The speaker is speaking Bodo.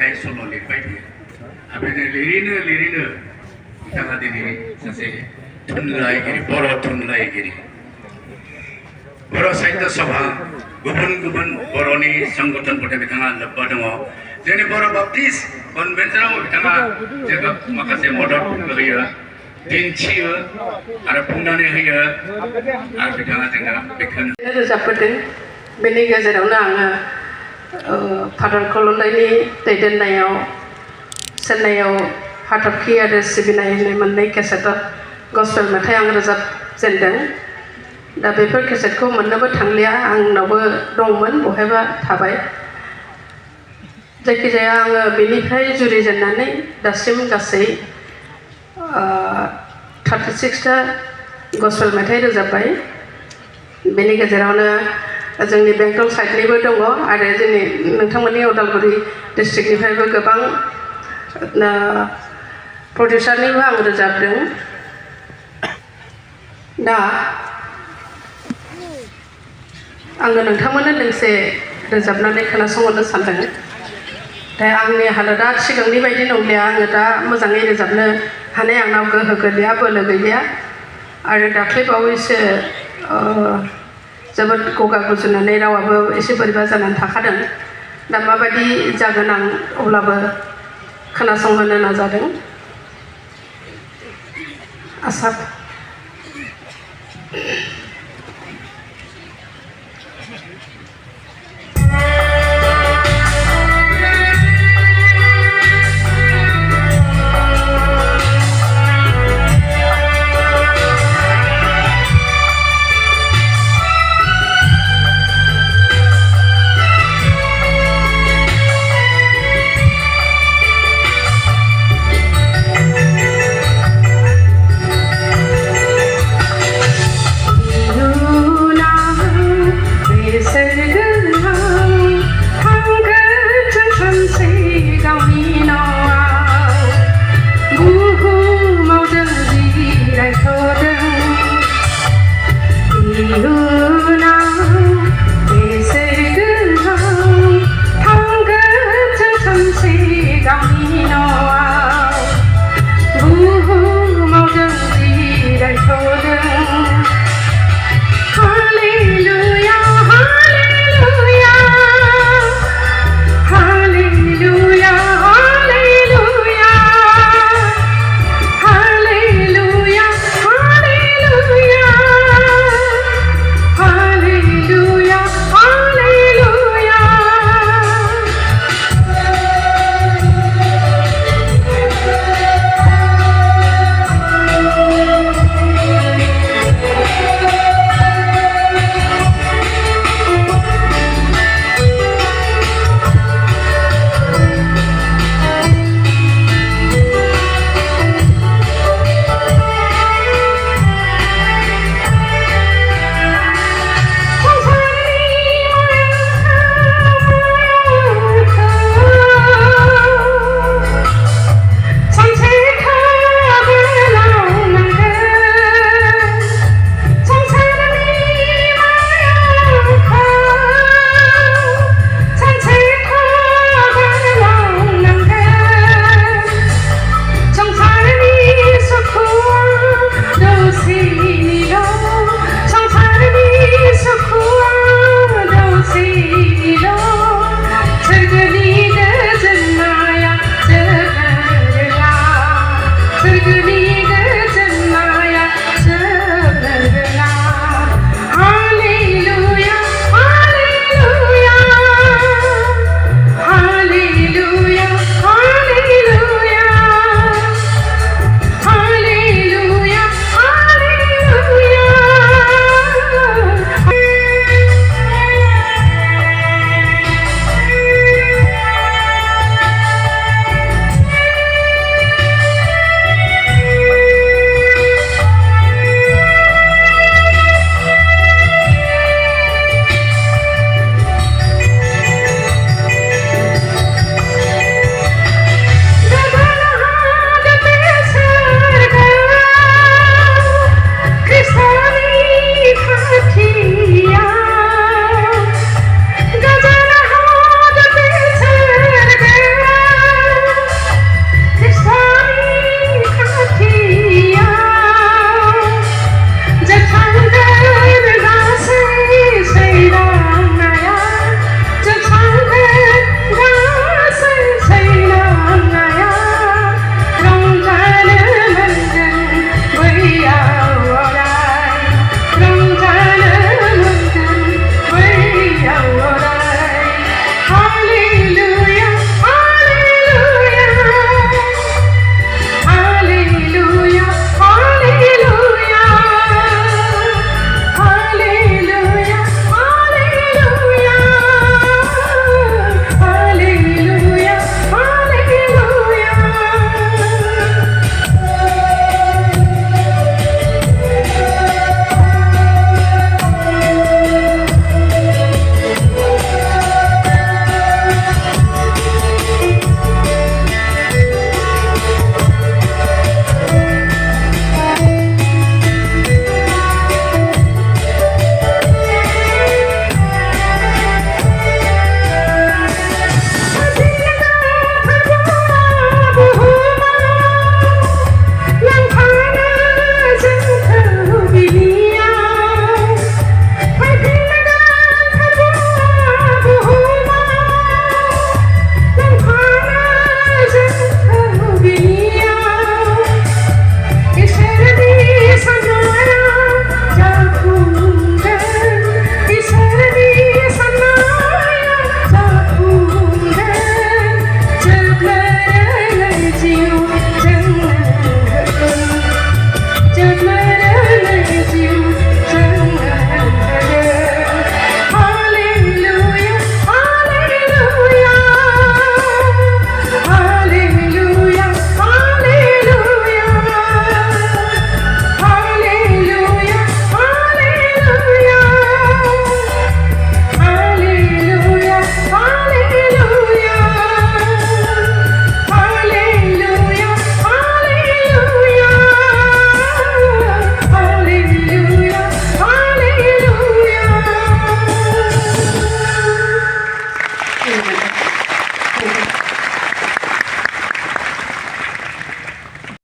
मेथाइ सल' लिरबाय थायो आरो लिरैनो बिथाङा दिनै सासे थुनलाइगिरि बर' थुनलाइगिरि बर' साहित्य सभा गुबुन गुबुन बर'नि संगठनफोरजों बिथाङा लोब्बा दङ जोंनि बर' बाप्टिस्ट कनभेन्सनाव बिथाङा जोंखौ माखासे मदद होयो दिन्थियो आरो बुंनानै होयो आरो बिथाङा जोंनो बेखौनो रोजाबबोदों बेनि गेजेरावनो आङो फादार खल'नायनि दैदेननायाव चेन्नाइआव हाथरखि आरो सिबिनाय होननाय मोननै केसेटआव गस्पेल मेथाइ आं रोजाबजेनदों दा बेफोर केसेटखौ मोननोबो थांलिया आंनावबो दंमोन बहायबा थाबाय जायखिजाया आङो बेनिफ्राय जुरिजेननानै दासिम गासै 36टा गस्पेल मेथाइ रोजाबबाय बेनि गेजेरावनो जोंनि बेंटल साइडनिबो दङ आरो जोंनि नोंथांमोननि उदालगुरि डिस्ट्रिक्टनिफ्रायबो गोबां प्रडिउसारनिबो आं रोजाबदों दा आङो नोंथांमोननो दोंसे रोजाबनानै खोनासंहोनो सानदों दा आंनि हालोदा सिगांनि बायदि नंलिया आङो दा मोजाङै रोजाबनो हानाय आंनाव गोहो गैलिया बोलो गैलिया आरो दाख्लै बावैसो जोबोद गगा गुजुनानै रावाबो एसे बोरैबा जानानै थाखादों दा माबायदि जागोन आं अब्लाबो खोनासंहोनो नाजादों आसा